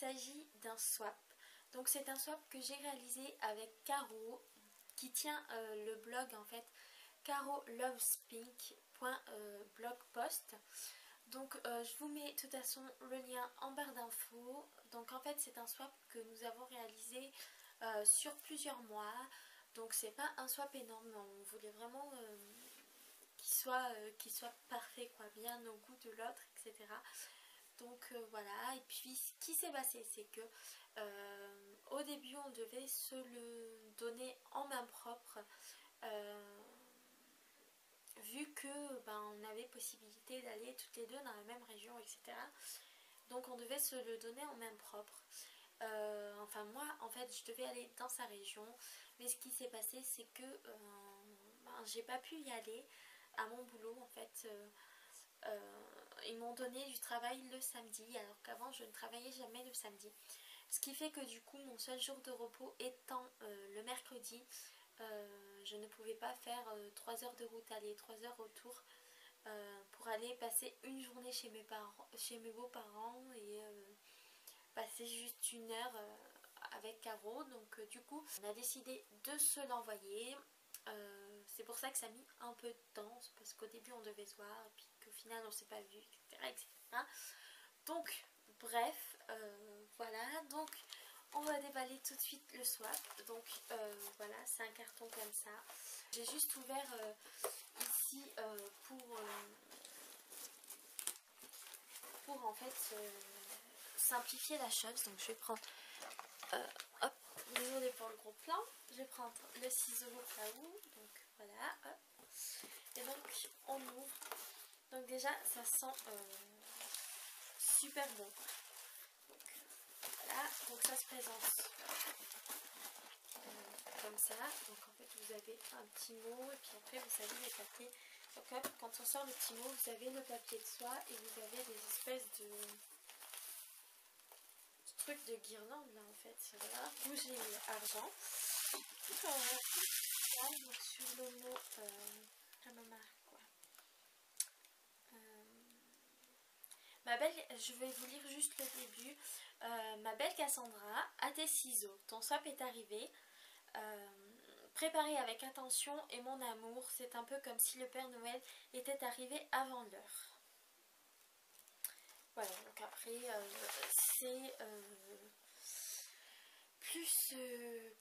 s'agit d'un swap. Donc c'est un swap que j'ai réalisé avec Caro, qui tient le blog en fait carolovespink.blogpost. Donc je vous mets de toute façon le lien en barre d'infos. Donc en fait c'est un swap que nous avons réalisé sur plusieurs mois. Donc c'est pas un swap énorme, on voulait vraiment qu'il soit parfait, quoi, bien au goût de l'autre, etc. Donc voilà, et puis ce qui s'est passé, c'est que au début on devait se le donner en main propre, vu que on avait possibilité d'aller toutes les deux dans la même région, etc. Donc on devait se le donner en main propre. Enfin moi en fait je devais aller dans sa région, mais ce qui s'est passé c'est que j'ai pas pu y aller à mon boulot en fait. Ils m'ont donné du travail le samedi, alors qu'avant je ne travaillais jamais le samedi. Ce qui fait que du coup mon seul jour de repos étant le mercredi, je ne pouvais pas faire 3 heures de route aller, 3 heures retour pour aller passer une journée chez mes parents, chez mes beaux-parents, et passer juste 1 heure avec Caro. Donc du coup on a décidé de se l'envoyer. C'est pour ça que ça a mis un peu de temps, parce qu'au début on devait se voir et puis qu'au final on s'est pas vu, etc. Donc bref, voilà, donc on va déballer tout de suite le swap. Donc voilà, c'est un carton comme ça. J'ai juste ouvert ici pour en fait simplifier la chose. Donc je vais prendre hop, désolé pour le gros plan, je vais prendre le ciseau au cas où. Donc voilà, hop. Et donc on ouvre. Donc déjà ça sent super bon. Donc voilà, donc ça se présente comme ça. Donc en fait vous avez un petit mot et puis après vous savez les papiers. Donc hop, quand on sort le petit mot, vous avez le papier de soie et vous avez des espèces de trucs de guirlande là en fait. Voilà, rouge et argent. Donc sur le mot à ma marque quoi. Ma belle, je vais vous lire juste le début. Ma belle Cassandra, à tes ciseaux, ton swap est arrivé. Préparé avec attention et mon amour, c'est un peu comme si le Père Noël était arrivé avant l'heure. Voilà, donc après c'est plus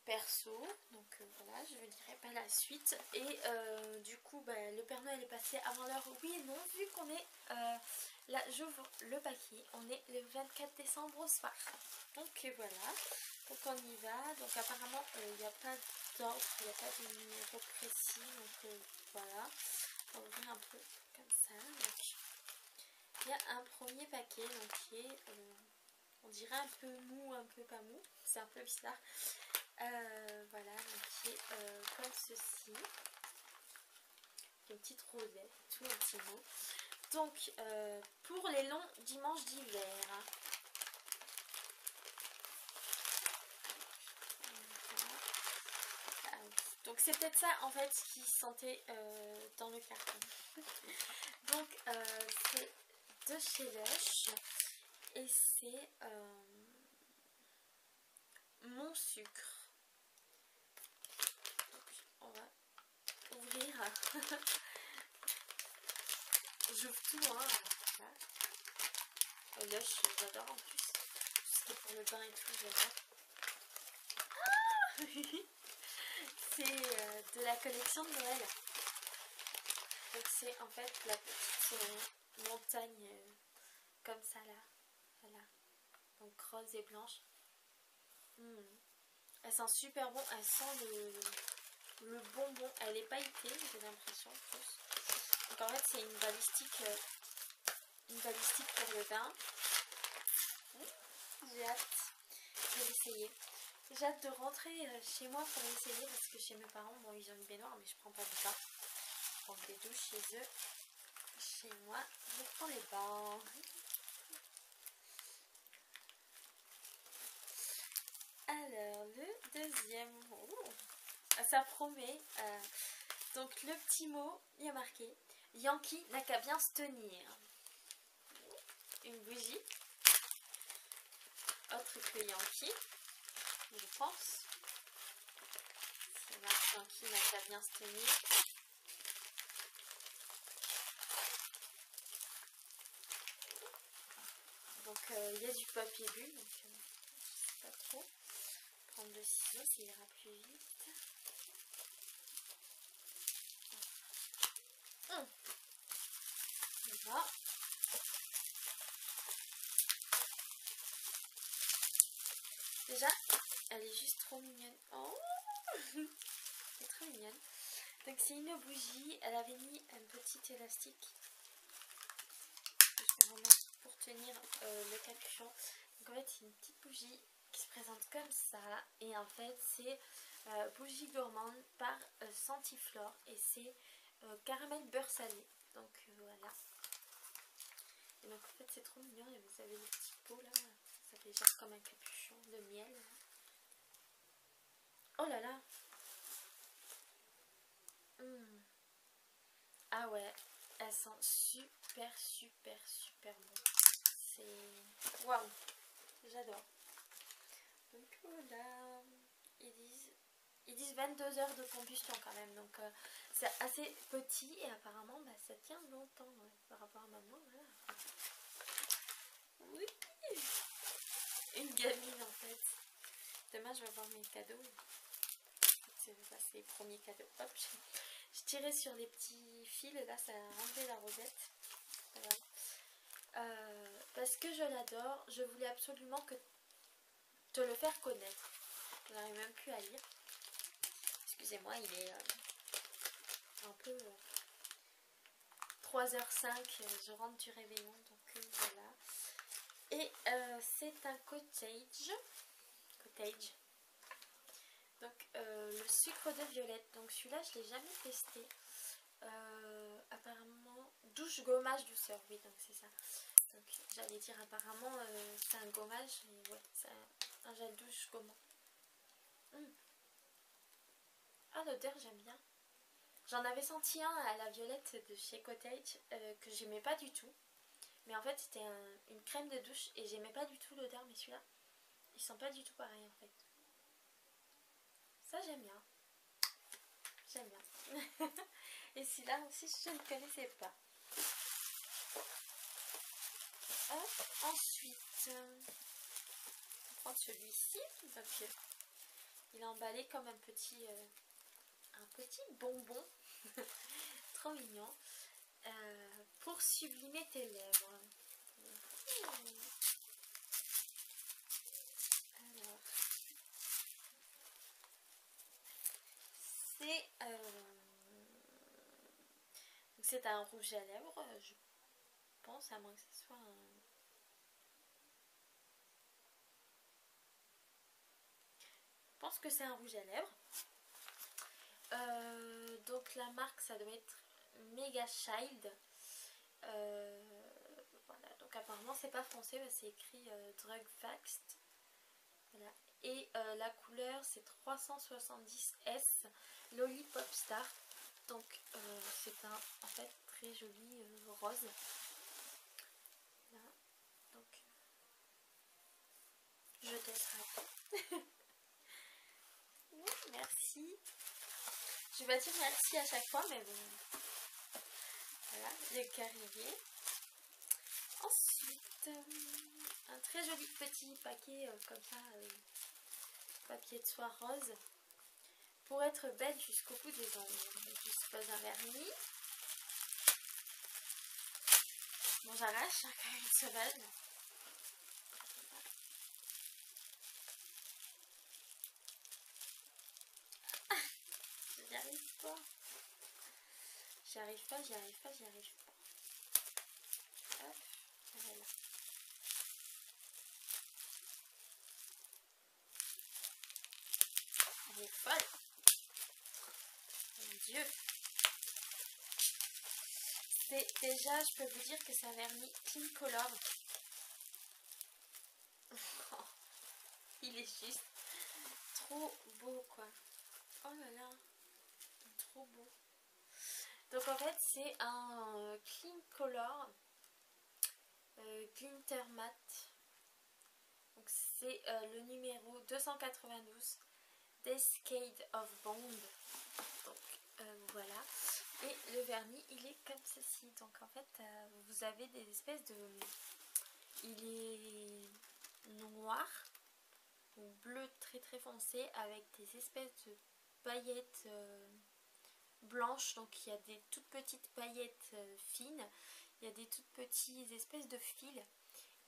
perso, donc voilà, je ne dirai pas la suite. Et du coup le Père Noël est passé avant l'heure, oui et non, vu qu'on est là, j'ouvre le paquet, on est le 24 décembre au soir. Donc voilà, donc on y va. Donc apparemment il n'y a pas d'ordre, il n'y a pas de numéro précis, donc voilà, on va ouvrir un peu comme ça. Donc il y a un premier paquet donc, qui est on dirait un peu mou, un peu pas mou, c'est un peu bizarre. Voilà, donc qui est comme ceci, une petite rosette, tout un petit mot. Donc pour les longs dimanches d'hiver. Donc c'est peut-être ça en fait ce qui sentait dans le carton. Donc c'est de chez Lush et c'est mon sucre. Donc on va ouvrir. J'ouvre tout hein. Voilà. Lush j'adore en plus. C'était pour le bain et tout, j'adore. C'est de la collection de Noël. Donc c'est en fait la petite montagne comme ça là. Voilà. Donc rose et blanche. Elle sent super bon. Elle sent le bonbon. Elle est pailletée, j'ai l'impression. Donc en fait c'est une balistique pour le bain. J'ai hâte de l'essayer. J'ai hâte de rentrer chez moi pour l'essayer parce que chez mes parents, bon ils ont une baignoire mais je prends pas de bain. Je prends des douches chez eux. Chez moi, je prends les bains. Alors le deuxième mot, ça promet. Donc le petit mot, il y a marqué Yankee n'a qu'à bien se tenir. Une bougie. autre que Yankee, je pense. C'est là, Yankee n'a qu'à bien se tenir. Donc il y a du papier bu, donc je sais pas trop. Prendre le ciseau, ça ira plus vite. Voilà. Déjà, elle est juste trop mignonne. Oh, elle est trop mignonne. Donc c'est une bougie. Elle avait mis un petit élastique pour tenir le capuchon. Donc en fait c'est une petite bougie qui se présente comme ça. Et en fait c'est bougie gourmande par Sentiflore. Et c'est caramel beurre salé. Donc voilà. Et donc en fait c'est trop mignon. Et vous avez les petits pots là. Ça fait genre comme un capuchon de miel. Oh là là. Ah ouais, elles sont super bon. C'est... Waouh, j'adore. Donc voilà, ils disent 22 heures de combustion quand même. Donc c'est assez petit et apparemment bah, ça tient longtemps par rapport à maman. Voilà. Oui, une gamine en fait. Demain je vais voir mes cadeaux. C'est les premiers cadeaux. Hop, je tirais sur les petits fils et là ça a enlevé la rosette. Voilà. Parce que je l'adore, je voulais absolument te le faire connaître. Je n'arrive même plus à lire. Excusez-moi, il est un peu 3h05, je rentre du réveillon, donc voilà. Et c'est un cottage. Donc le sucre de violette. Donc celui-là je l'ai jamais testé. Apparemment douche gommage douceur. Oui donc c'est ça. Donc j'allais dire apparemment c'est un gommage. Mais ouais c'est un gel douche gommant. Ah l'odeur j'aime bien. J'en avais senti un à la violette de chez Cottage que j'aimais pas du tout. Mais en fait c'était une crème de douche et j'aimais pas du tout l'odeur. Mais celui-là ils sont pas du tout pareils en fait. Ça j'aime bien. J'aime bien. Et celui-là aussi je ne connaissais pas. Hop, ensuite on va prendre celui-ci. Donc il est emballé comme un petit bonbon. Trop mignon. Pour sublimer tes lèvres. Alors c'est un rouge à lèvres, je pense, à moins que ce soit un... Je pense que c'est un rouge à lèvres. Donc la marque ça doit être Mega Child. Voilà, donc apparemment c'est pas français, mais c'est écrit Drug Fast. Voilà. Et la couleur c'est 370S Lollipop Star. Donc c'est un en fait très joli rose. Là. Donc je testerai. Oui, merci. Je vais dire merci à chaque fois, mais bon. Voilà, le carrier. Ensuite, un très joli petit paquet comme ça, papier de soie rose. Pour être belle jusqu'au bout des ongles. Je suppose un vernis. Bon, j'arrache hein, quand même une semaine. J'y arrive pas. J'y arrive pas. Hop, voilà. Elle est folle. Mon Dieu. Déjà, je peux vous dire que c'est un vernis Clean Color. Il est juste trop beau, quoi. Oh là là. Trop beau. Donc en fait, c'est un Clean Color Glitter Matte. Donc c'est le numéro 292 Cascade of Bond. Donc voilà. Et le vernis, il est comme ceci. Donc en fait, vous avez des espèces de... Il est noir ou bleu très très foncé avec des espèces de paillettes blanches. Donc il y a des toutes petites paillettes fines. Il y a des toutes petites espèces de fils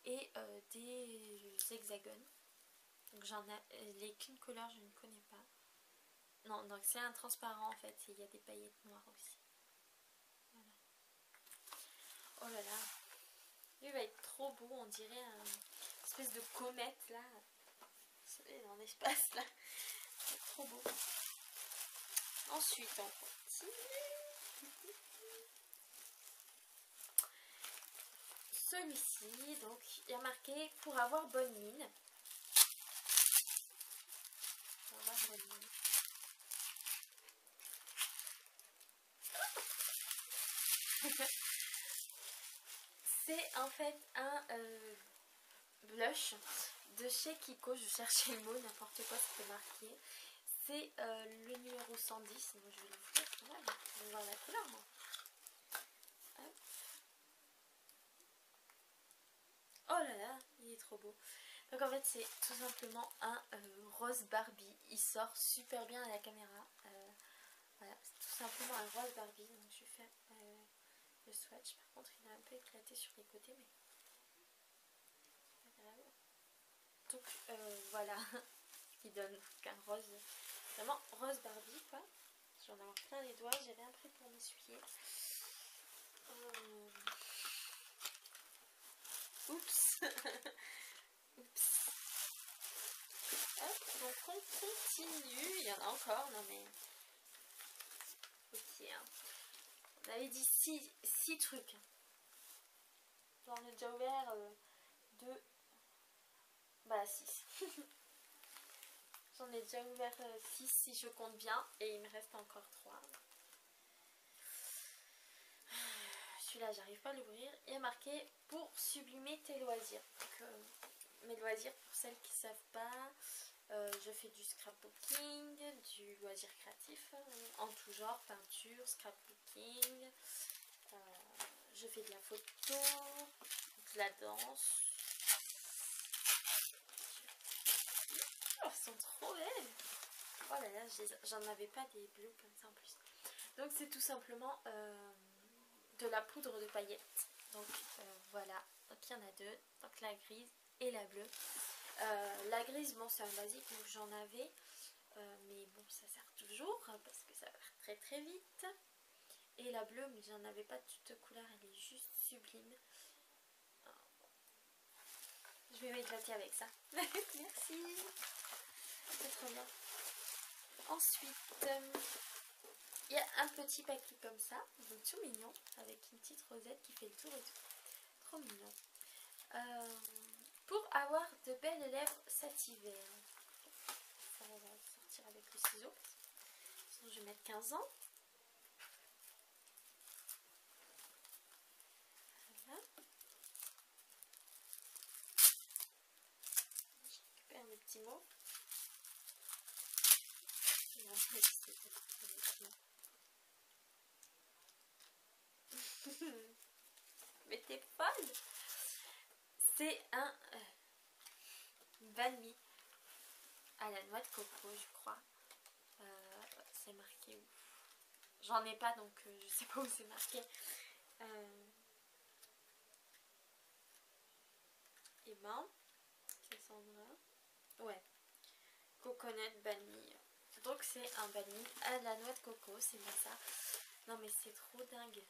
et des hexagones. Donc j'en ai les clean colors, je ne connais pas. Non, donc c'est un transparent en fait, et il y a des paillettes noires aussi. Voilà. Oh là là, lui va être trop beau, on dirait une espèce de comète là. C'est dans l'espace là. C'est trop beau. Ensuite, on continue. Celui-ci, donc il y a marqué pour avoir bonne mine. Pour avoir bonne mine. C'est en fait un blush de chez Kiko. Je cherchais le mot, n'importe quoi c'était marqué. C'est le numéro 110. Donc je vais l'ouvrir quand même. Je vais voir la couleur moi. Hop. Oh là là, il est trop beau. Donc en fait c'est tout simplement un rose Barbie. Il sort super bien à la caméra. Voilà, c'est tout simplement un rose Barbie. Donc je vais faire le swatch. Par contre il est un peu éclaté sur les côtés mais c'est pas grave. Donc voilà, qui donne un rose, vraiment rose Barbie quoi. Je vais en avoir plein les doigts, j'ai rien pris pour m'essuyer. Oups. Oups. Hop, donc on continue, il y en a encore, non mais... Ok, hein. On avait dit 6 trucs. J'en ai déjà ouvert 2... Bah 6. J'en ai déjà ouvert 6 si je compte bien, et il me reste encore 3. Celui-là, j'arrive pas à l'ouvrir. Il y a marqué pour sublimer tes loisirs. Donc, mes loisirs, pour celles qui ne savent pas, je fais du scrapbooking, du loisir créatif en tout genre, peinture, scrapbooking. Je fais de la photo, de la danse. Oh, elles sont trop belles! Oh là là, j'en avais pas des bleus comme ça en plus. Donc c'est tout simplement de la poudre de paillettes. Donc voilà, donc il y en a 2, donc la grise et la bleue. La grise, bon c'est un basique donc j'en avais, mais bon ça sert toujours parce que ça va très très vite. Et la bleue, mais j'en avais pas de toute couleur, elle est juste sublime. Je vais m'éclater avec ça. Merci, c'est trop bien. Ensuite, il y a un petit paquet comme ça, donc tout mignon, avec une petite rosette qui fait le tour et tout. Trop mignon. Pour avoir de belles lèvres sativaires. Ça va sortir avec le ciseau. Sinon je vais mettre 15 ans. Voilà. Je récupère mes petits mots. Mais t'es folle! C'est un banh mi à la noix de coco, je crois. C'est marqué où? J'en ai pas donc je sais pas où c'est marqué. Et ben, Cassandra. Ouais. Coconut banh mi. Donc c'est un banh mi à la noix de coco, c'est bien ça. Non mais c'est trop dingue.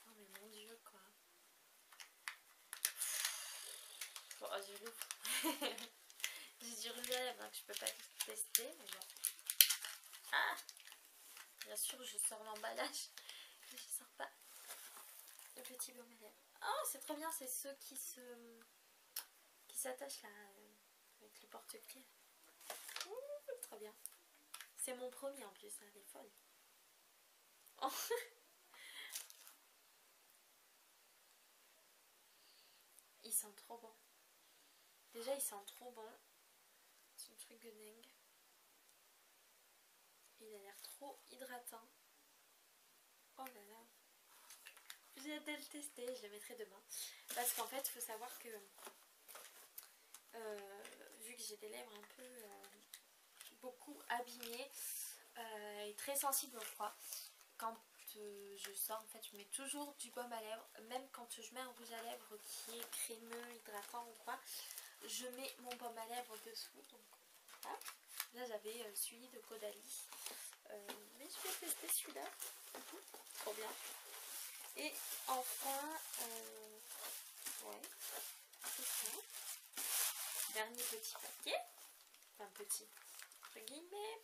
Oh mais mon dieu quoi. Bon, je l'ouvre. J'ai du rouge à lèvres donc je peux pas tester mais bon. Ah, bien sûr je sors l'emballage. Je sors pas le petit baume à lèvres. Oh c'est trop bien, c'est ceux qui s'attachent là avec le porte-clés. Très bien. C'est mon premier en plus, elle est folle. Oh. Ils sont trop bons. Déjà il sent trop bon. C'est un truc de dingue. Il a l'air trop hydratant. Oh là là. J'ai hâte de le tester, je le mettrai demain. Parce qu'en fait il faut savoir que vu que j'ai des lèvres un peu beaucoup abîmées et très sensibles au froid, quand je sors en fait je mets toujours du baume à lèvres, même quand je mets un rouge à lèvres qui est crémeux, hydratant ou quoi, je mets mon baume à lèvres dessous. Donc voilà. Là j'avais celui de Caudalie, mais je vais tester celui-là. Trop bien. Et enfin ouais, c'est ça. Dernier petit paquet, enfin petit entre guillemets.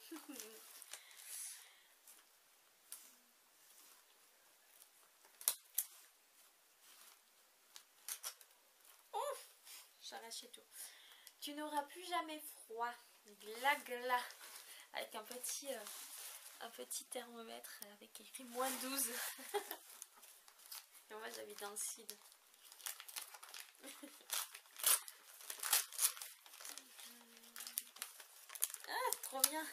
Oh, j'arrachais tout. Tu n'auras plus jamais froid. Gla gla. Avec un petit thermomètre avec écrit -12. Et moi j'habite dans le sud. Ah, trop bien.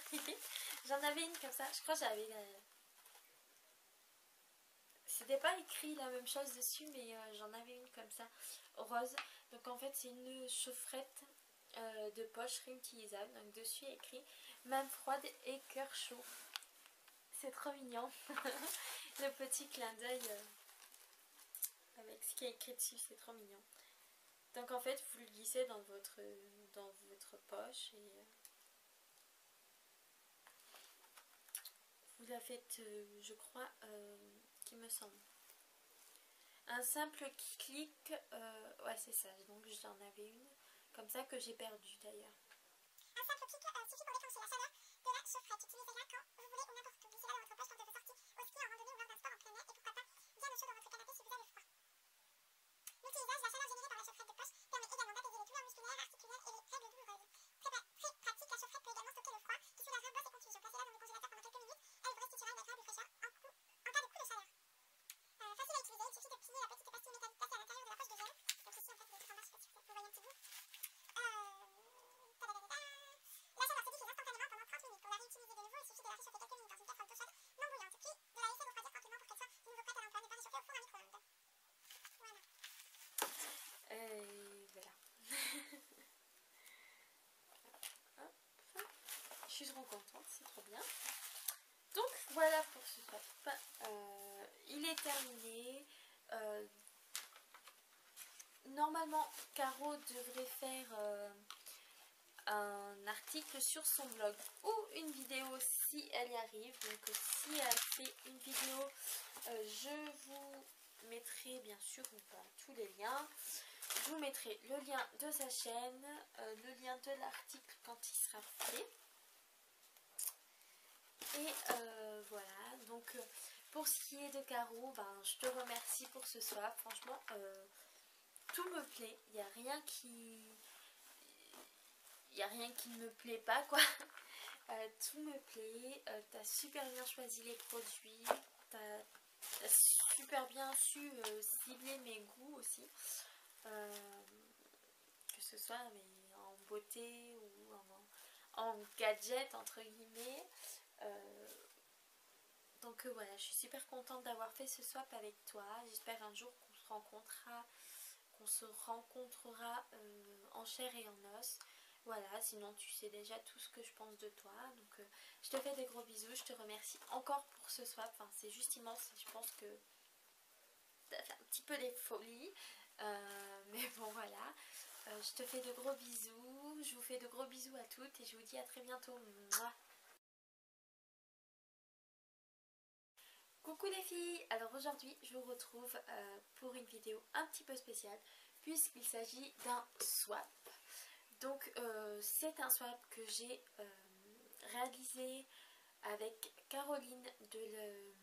J'en avais une comme ça. Je crois que j'avais c'était pas écrit la même chose dessus, mais j'en avais une comme ça, rose. Donc en fait c'est une chaufferette de poche réutilisable. Donc dessus est écrit même froide et cœur chaud. C'est trop mignon. Le petit clin d'œil avec ce qui est écrit dessus, c'est trop mignon. Donc en fait vous le glissez dans votre poche et vous la faites, je crois, qu'il me semble. Un simple clic, ouais c'est ça, donc j'en avais une comme ça que j'ai perdue d'ailleurs. Un simple clic suffit pour déclencher la chaleur de la chaufferette. Utilisez-la quand vous voulez ou n'importe où. Glissez-la dans votre poche quand vous êtes sorti au ski, en randonnée ou lors d'un sport en plein air et pourquoi pas bien au chaud dans votre canapé si vous avez froid. L'utilisation, la chaleur générée par la chaufferette de poche permet également d'apaiser les douleurs musculaires, articulaires et les règles douloureuses. Très pratique, la chaufferette peut également stocker le froid qui soulagera bosses et contusions. Placez-la dans le congélateur pendant quelques minutes, elle vous restituera une agréable fraîcheur en cas de coup de chaleur. Facile à utiliser, il suffit de plier la petite pastille métallique placée à l'intérieur de la poche de gel. Donc ici en fait il est tout en bas, je sais pas si vous voyez un petit bout. La chaleur se diffuse instantanément pendant 30 minutes. Pour la réutiliser de nouveau, il suffit de la réchauffer quelques minutes dans une casserole d'eau chaude non bouillante, puis de la laisser refroidir tranquillement pour qu'elle soit de nouveau prête à l'emploi. Ne pas réchauffer au four à micro-ondes. Voilà. Voilà. Hop. Je suis trop contente, c'est trop bien. Donc voilà pour ce swap. Il est terminé. Normalement, Caro devrait faire un article sur son blog ou une vidéo si elle y arrive. Donc si elle fait une vidéo, je vous mettrai bien sûr tous les liens. Je vous mettrai le lien de sa chaîne, le lien de l'article quand il sera fait. Et voilà, donc pour ce qui est de Caro, je te remercie pour ce swap. Franchement, tout me plaît. Il n'y a rien qui ne me plaît pas, quoi. Tout me plaît. T'as super bien choisi les produits. T'as super bien su cibler mes goûts aussi. Que ce soit en beauté ou en gadget entre guillemets. Donc voilà, je suis super contente d'avoir fait ce swap avec toi. J'espère un jour qu'on se rencontrera en chair et en os. Voilà, sinon tu sais déjà tout ce que je pense de toi. Donc je te fais des gros bisous, je te remercie encore pour ce swap. Enfin, c'est juste immense, je pense que t'as fait un petit peu des folies. Mais bon voilà, je te fais de gros bisous. Je vous fais de gros bisous à toutes et je vous dis à très bientôt. Mouah. Coucou les filles, alors aujourd'hui je vous retrouve pour une vidéo un petit peu spéciale puisqu'il s'agit d'un swap. Donc c'est un swap que j'ai réalisé avec Caroline de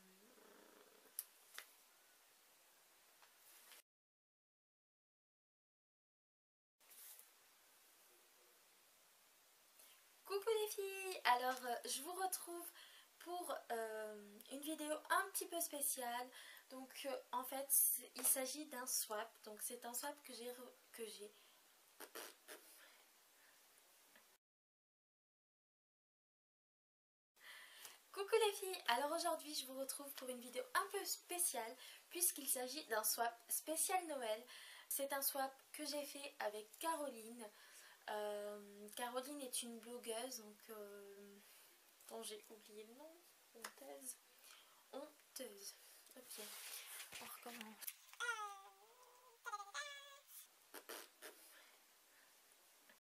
Coucou les filles, alors je vous retrouve pour une vidéo un petit peu spéciale. Donc en fait il s'agit d'un swap. Donc c'est un swap que j'ai filles, alors aujourd'hui je vous retrouve pour une vidéo un peu spéciale puisqu'il s'agit d'un swap spécial Noël. C'est un swap que j'ai fait avec Caroline. Caroline est une blogueuse dont j'ai oublié le nom. Honteuse. Ok, on recommence.